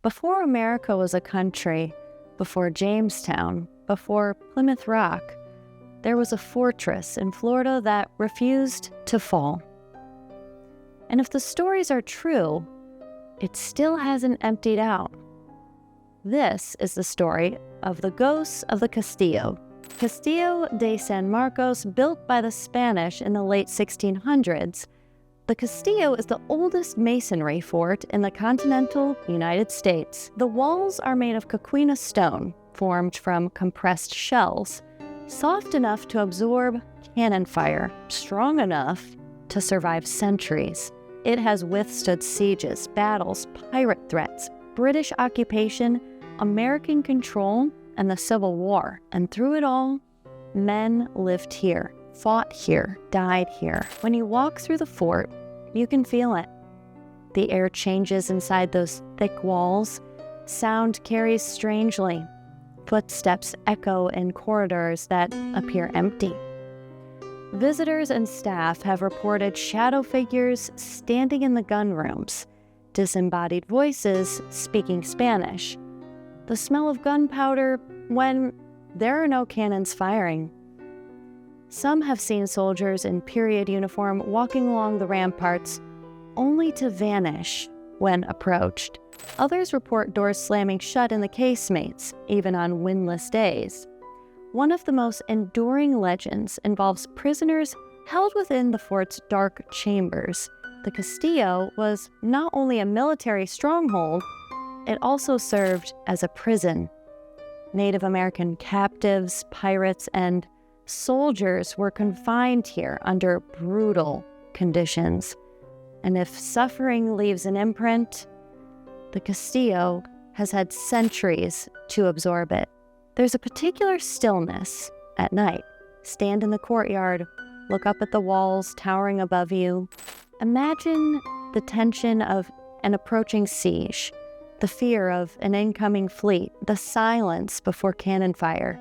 Before America was a country, before Jamestown, before Plymouth Rock, there was a fortress in Florida that refused to fall. And if the stories are true, it still hasn't emptied out. This is the story of the ghosts of the Castillo. Castillo de San Marcos, built by the Spanish in the late 1600s, the Castillo is the oldest masonry fort in the continental United States. The walls are made of coquina stone, formed from compressed shells, soft enough to absorb cannon fire, strong enough to survive centuries. It has withstood sieges, battles, pirate threats, British occupation, American control, and the Civil War. And through it all, men lived here, fought here, died here. When you walk through the fort, you can feel it. The air changes inside those thick walls. Sound carries strangely. Footsteps echo in corridors that appear empty. Visitors and staff have reported shadow figures standing in the gun rooms, disembodied voices speaking Spanish, the smell of gunpowder when there are no cannons firing. Some have seen soldiers in period uniform walking along the ramparts, only to vanish when approached. Others report doors slamming shut in the casemates, even on windless days. One of the most enduring legends involves prisoners held within the fort's dark chambers. The Castillo was not only a military stronghold, it also served as a prison. Native American captives, pirates, and soldiers were confined here under brutal conditions. And if suffering leaves an imprint, the Castillo has had centuries to absorb it. There's a particular stillness at night. Stand in the courtyard, look up at the walls towering above you. Imagine the tension of an approaching siege, the fear of an incoming fleet, the silence before cannon fire.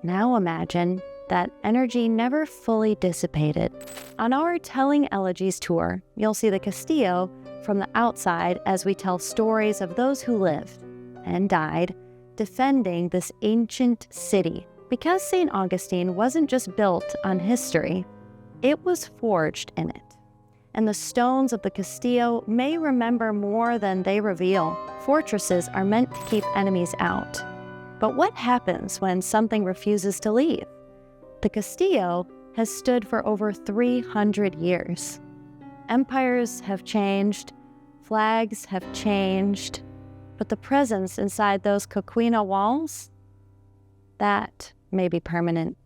Now imagine that energy never fully dissipated. On our Telling Elegies tour, you'll see the Castillo from the outside as we tell stories of those who lived and died defending this ancient city. Because St. Augustine wasn't just built on history, it was forged in it. And the stones of the Castillo may remember more than they reveal. Fortresses are meant to keep enemies out. But what happens when something refuses to leave? The Castillo has stood for over 300 years. Empires have changed, flags have changed, but the presence inside those coquina walls, that may be permanent.